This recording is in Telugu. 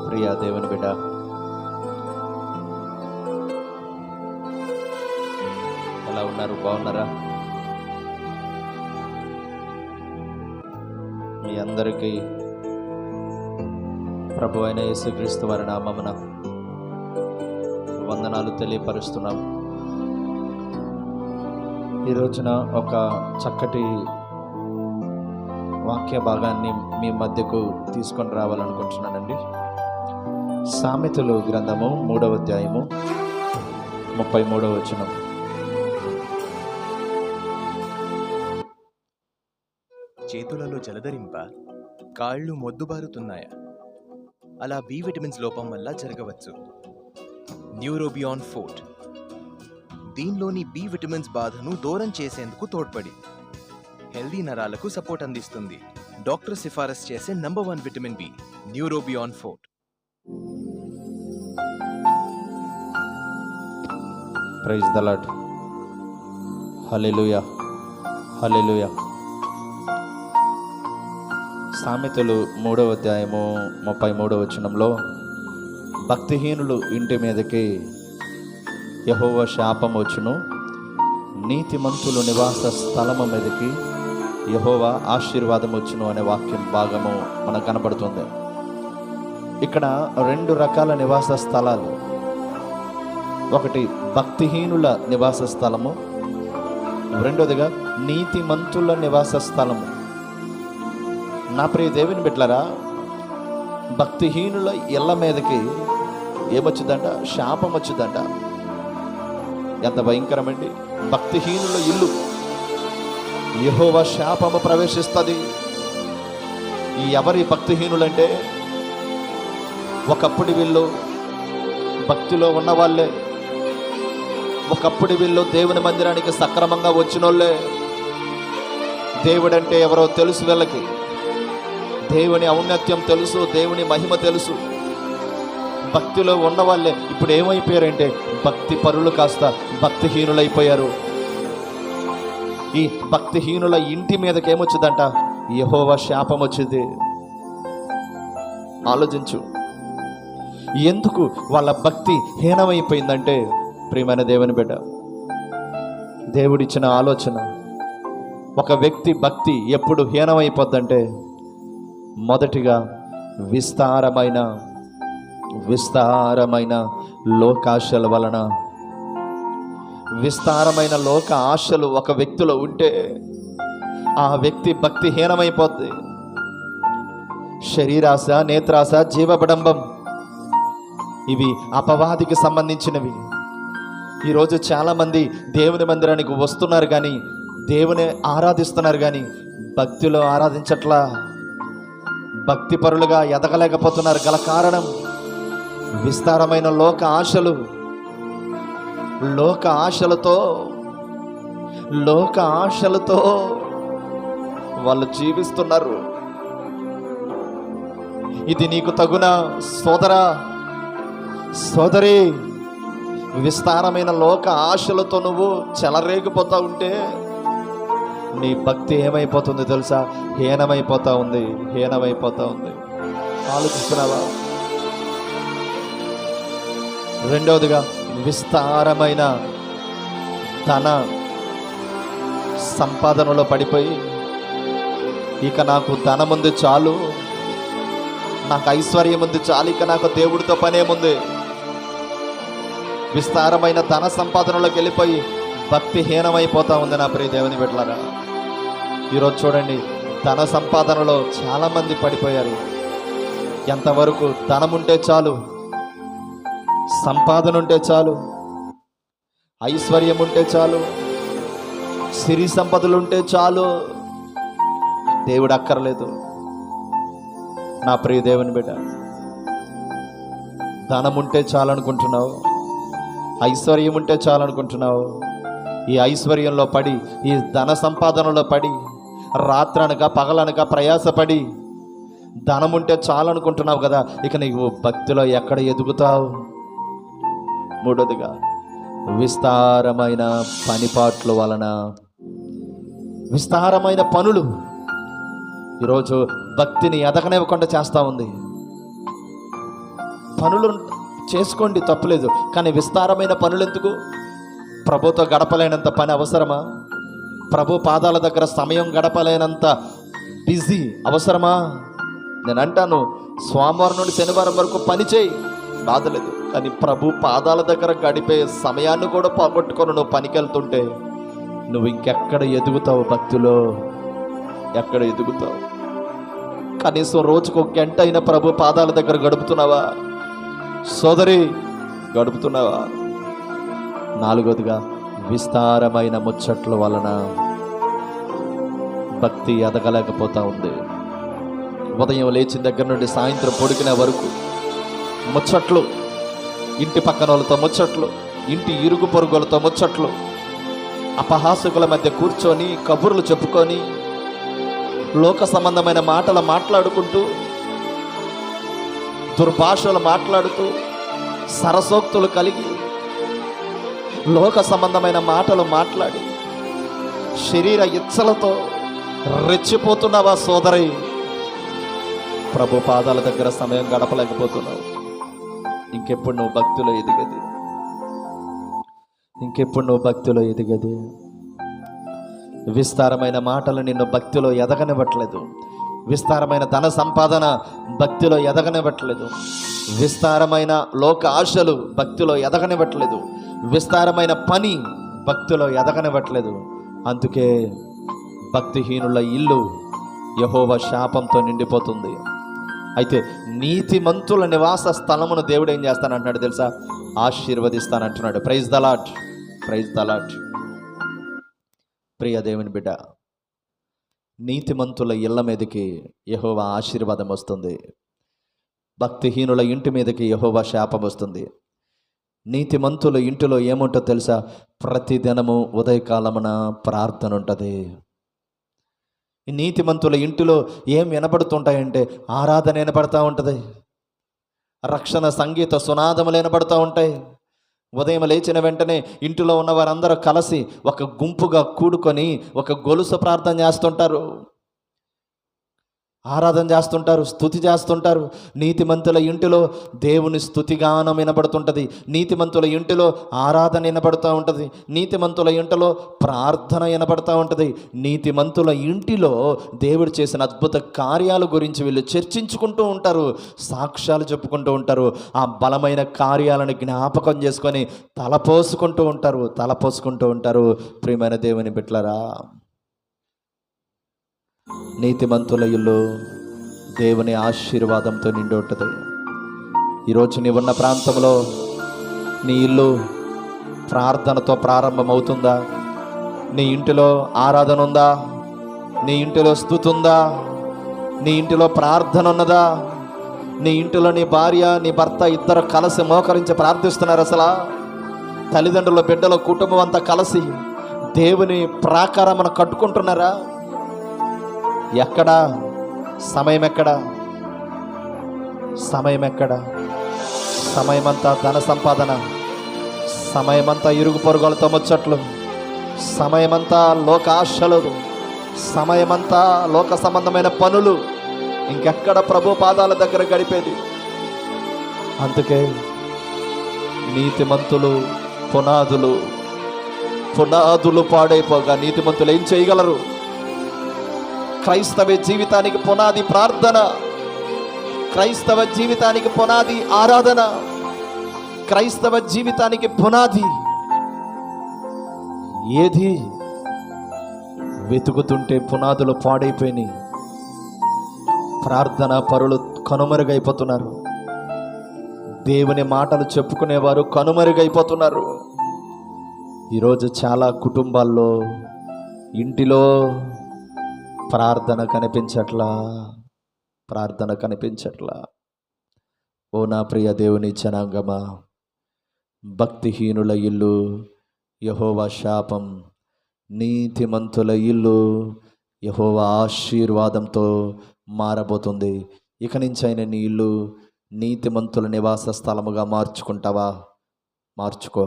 ప్రియ దేవుని బిడ్డ, ఎలా ఉన్నారు? బాగున్నారా? మీ అందరికీ ప్రభు అయిన యేసుక్రీస్తు వారి నామమున వందనాలు తెలియపరుస్తున్నాం. ఈ రోజున ఒక చక్కటి వాక్య భాగాన్ని మీ మధ్యకు తీసుకొని రావాలనుకుంటున్నానండి. సామెతలు గ్రంథము 3వ అధ్యాయము 33వ వచనం. చేతులలో జలధరింప కాళ్ళు మొద్దుబారుతున్నాయా? అలా బి విటమిన్స్ లోపం వల్ల జరగవచ్చు. న్యూరోబియాన్ ఫోర్ట్ దీనిలోని బి విటమిన్స్ బాధను దూరం చేసేందుకు తోడ్పడి హెల్దీ నరాలకు సపోర్ట్ అందిస్తుంది. డాక్టర్ సిఫారసు చేసే number 1 vitamin B, Neurobion forte. Praise the Lord. Hallelujah, hallelujah. సామెతలు 3వ అధ్యాయము 33వ వచనంలో, భక్తిహీనులు ఇంటి మీదకి యెహోవా శాపం వచ్చును, నీతిమంతులు నివాస స్థలము మీదకి యెహోవా ఆశీర్వాదం వచ్చును అనే వాక్యం భాగము మనకు కనబడుతుంది. ఇక్కడ 2 రకాల నివాస స్థలాలు. ఒకటి భక్తిహీనుల నివాస స్థలము, రెండోదిగా నీతిమంతుల నివాస స్థలము. నా ప్రియ దేవుని బిడ్డలారా, భక్తిహీనుల ఇళ్ళ మీదకి ఏమొచ్చుదంట? శాపం వచ్చుదంట. ఎంత భయంకరమండి! భక్తిహీనుల ఇల్లు యెహోవా శాపము ప్రవేశిస్తుంది. ఈ ఎవరి భక్తిహీనులంటే, ఒకప్పుడు వీళ్ళు భక్తిలో ఉన్నవాళ్ళే, ఒకప్పుడు వీళ్ళు దేవుని మందిరానికి సక్రమంగా వచ్చినోళ్ళే. దేవుడంటే ఎవరో తెలుసు వీళ్ళకి, దేవుని ఔన్నత్యం తెలుసు, దేవుని మహిమ తెలుసు. భక్తిలో ఉన్నవాళ్ళే ఇప్పుడు ఏమైపోయారంటే భక్తి పరులు కాస్త భక్తిహీనులైపోయారు. ఈ భక్తిహీనుల ఇంటి మీదకి ఏమొచ్చిందంట? యెహోవా శాపం వచ్చింది. ఆలోచించు, ఎందుకు వాళ్ళ భక్తి హీనమైపోయిందంటే, ప్రియమైన దేవుని బిడ్డ, దేవుడిచ్చిన ఆలోచన. ఒక వ్యక్తి భక్తి ఎప్పుడు హీనమైపోద్దంటే, మొదటిగా విస్తారమైన లోకాశల వలన. విస్తారమైన లోక ఆశలు ఒక వ్యక్తిలో ఉంటే ఆ వ్యక్తి భక్తి హీనమైపోద్ది. శరీరాశ, నేత్రాశ, జీవబడంబం, ఇవి అపవాదికి సంబంధించినవి. ఈరోజు చాలామంది దేవుని మందిరానికి వస్తున్నారు కానీ, దేవుని ఆరాధిస్తున్నారు కానీ భక్తిలో ఆరాధించట్లా. భక్తి పరులుగా ఎదగలేకపోతున్నారు. గల కారణం విస్తారమైన లోక ఆశలు. లోక ఆశలతో వాళ్ళు జీవిస్తున్నారు. ఇది నీకు తగునా సోదరా, సోదరి? విస్తారమైన లోక ఆశలతో నువ్వు చెలరేగిపోతా ఉంటే నీ భక్తి ఏమైపోతుంది తెలుసా? హీనమైపోతా ఉంది. ఆలోచిస్తున్నావా? రెండవదిగా విస్తారమైన ధన సంపాదనలో పడిపోయి, ఇక నాకు ధనం ఉంది చాలు, నాకు ఐశ్వర్యం ఉంది చాలు, ఇక నాకు దేవుడితో పనేముంది. విస్తారమైన ధన సంపాదనలోకి వెళ్ళిపోయి భక్తి హీనమైపోతా ఉంది. నా ప్రియ దేవుని బిడ్డలారా, ఈరోజు చూడండి, ధన సంపాదనలో చాలామంది పడిపోయారు. ఎంతవరకు ధనం ఉంటే చాలు, సంపాదన ఉంటే చాలు, ఐశ్వర్యం ఉంటే చాలు, సిరి సంపదలు ఉంటే చాలు, దేవుడు అక్కర్లేదు. నా ప్రియ దేవుని బిడ్డ, ధనం ఉంటే చాలనుకుంటున్నావు, ఐశ్వర్యం ఉంటే చాలనుకుంటున్నావు. ఈ ఐశ్వర్యంలో పడి, ఈ ధన సంపాదనలో పడి, రాత్రనక పగలనక ప్రయాసపడి ధనం ఉంటే చాలనుకుంటున్నావు కదా, ఇక నీవు భక్తిలో ఎక్కడ ఎదుగుతావు? మూడోదిగా విస్తారమైన పనిపాట్ల వలన, విస్తారమైన పనులు ఈరోజు భక్తిని ఎదగనివ్వకుండా చేస్తూ ఉంది. పనులు చేసుకోండి, తప్పులేదు. కానీ విస్తారమైన పనులు ఎందుకు? ప్రభుతో గడపలేనంత పని అవసరమా? ప్రభు పాదాల దగ్గర సమయం గడపలేనంత బిజీ అవసరమా? నేను అంటాను, సోమవారం నుండి శనివారం వరకు పని చేయి, బాధలేదు. కానీ ప్రభు పాదాల దగ్గర గడిపే సమయాన్ని కూడా పోగొట్టుకొని నువ్వు పనికి వెళ్తుంటే నువ్వు ఇంకెక్కడ ఎదుగుతావు? భక్తిలో ఎక్కడ ఎదుగుతావు? కనీసం రోజుకు ఒక గంట అయినా ప్రభు పాదాల దగ్గర గడుపుతున్నావా సోదరి? గడుపుతున్నావా? నాలుగోదిగా, విస్తారమైన ముచ్చట్ల వలన భక్తి ఎదగలేకపోతా ఉంది. ఉదయం లేచిన దగ్గర నుండి సాయంత్రం పొడికిన వరకు ముచ్చట్లు, ఇంటి పక్కన వాళ్ళతో ముచ్చట్లు, ఇంటి ఇరుగు పొరుగులతో ముచ్చట్లు, అపహాసకుల మధ్య కూర్చొని కబుర్లు చెప్పుకొని లోక సంబంధమైన మాటలు మాట్లాడుకుంటూ, దుర్భాషలు మాట్లాడుతూ, సరసోక్తులు కలిగి లోక సంబంధమైన మాటలు మాట్లాడి శరీర ఇచ్చలతో రెచ్చిపోతున్నావా సోదరి? ప్రభు పాదాల దగ్గర సమయం గడపలేకపోతున్నావు. ఇంకెప్పుడు నువ్వు భక్తిలో ఎదిగది? ఇంకెప్పుడు నువ్వు భక్తిలో ఎదిగది? విస్తారమైన మాటలు నిన్ను భక్తిలో ఎదగనివ్వట్లేదు. విస్తారమైన ధన సంపాదన భక్తిలో ఎదగనివ్వట్లేదు. విస్తారమైన లోక ఆశలు భక్తిలో ఎదగనివ్వట్లేదు. విస్తారమైన పని భక్తిలో ఎదగనివ్వట్లేదు. అందుకే భక్తిహీనుల ఇల్లు యెహోవా శాపంతో నిండిపోతుంది. అయితే నీతిమంతుల నివాస స్థలమును దేవుడు ఏం చేస్తానంటున్నాడు తెలుసా? ఆశీర్వదిస్తానంటున్నాడు. Praise the Lord, praise the Lord. ప్రియ దేవుని బిడ్డ, నీతిమంతుల ఇళ్ళ మీదకి యెహోవా ఆశీర్వాదం వస్తుంది. భక్తిహీనుల ఇంటి మీదకి యెహోవా శాపం వస్తుంది. నీతిమంతుల ఇంటిలో ఏముంటో తెలుసా? ప్రతిదినము ఉదయకాలమున ప్రార్థన ఉంటుంది. ఈ నీతిమంతుల ఇంటిలో ఏం వినబడుతుంటాయంటే ఆరాధన వినబడతా ఉంటుంది, రక్షణ సంగీత సునాదములు వినబడుతూ ఉంటాయి. ఉదయం లేచిన వెంటనే ఇంటిలో ఉన్న వారందరూ కలిసి ఒక గుంపుగా కూడుకొని ఒక గొలుసు ప్రార్థన చేస్తుంటారు, ఆరాధన చేస్తుంటారు, స్తుతి చేస్తుంటారు. నీతిమంతుల ఇంటిలో దేవుని స్తుతిగానం వినబడుతుంటుంది. నీతిమంతుల ఇంటిలో ఆరాధన వినబడుతూ ఉంటుంది. నీతిమంతుల ఇంటిలో ప్రార్థన వినబడుతూ ఉంటుంది. నీతిమంతుల ఇంటిలో దేవుడు చేసిన అద్భుత కార్యాల గురించి వీళ్ళు చర్చించుకుంటూ ఉంటారు, సాక్ష్యాలు చెప్పుకుంటూ ఉంటారు. ఆ బలమైన కార్యాలను జ్ఞాపకం చేసుకొని తలపోసుకుంటూ ఉంటారు. ప్రియమైన దేవుని బిడ్డలారా, నీతిమంతుల ఇల్లు దేవుని ఆశీర్వాదంతో నిండి ఉంటుంది. ఈరోజు నీవున్న ప్రాంతంలో నీ ఇల్లు ప్రార్థనతో ప్రారంభమవుతుందా? నీ ఇంటిలో ఆరాధన ఉందా? నీ ఇంటిలో స్తుతి ఉందా? నీ ఇంటిలో ప్రార్థన ఉన్నదా? నీ ఇంటిలో నీ భార్య నీ భర్త ఇద్దరు కలిసి మోకరించి ప్రార్థిస్తున్నారు. అసలు తల్లిదండ్రుల బిడ్డల కుటుంబం అంతా కలిసి దేవుని ప్రాకారమును కట్టుకుంటున్నారా? ఎక్కడా? సమయం ఎక్కడా? సమయమంతా ధన సంపాదన, సమయమంతా ఇరుగు పొరుగులతో ముచ్చట్లు, సమయమంతా లోక ఆశలు, సమయమంతా లోక సంబంధమైన పనులు. ఇంకెక్కడ ప్రభు పాదాల దగ్గర గడిపేది? అందుకే నీతిమంతులు పునాదులు పాడైపోగా నీతిమంతులు ఏం చేయగలరు? క్రైస్తవ జీవితానికి పునాది ప్రార్థన, క్రైస్తవ జీవితానికి పునాది ఆరాధన, క్రైస్తవ జీవితానికి పునాది ఏది? వెతుకుతుంటే పునాదులు పాడైపోయినాయి. ప్రార్థన పరులు కనుమరుగైపోతున్నారు. దేవుని మాటలు చెప్పుకునేవారు కనుమరుగైపోతున్నారు. ఈరోజు చాలా కుటుంబాల్లో ఇంటిలో ప్రార్థన కనిపించట్లా. ఓ నా ప్రియ దేవుని జనాంగమా, భక్తిహీనుల ఇల్లు యెహోవా శాపం, నీతిమంతుల ఇల్లు యెహోవా ఆశీర్వాదంతో మారబోతుంది. ఇక నుంచి అయిన నీ ఇల్లు నీతిమంతుల నివాస స్థలముగా మార్చుకుంటావా? మార్చుకో.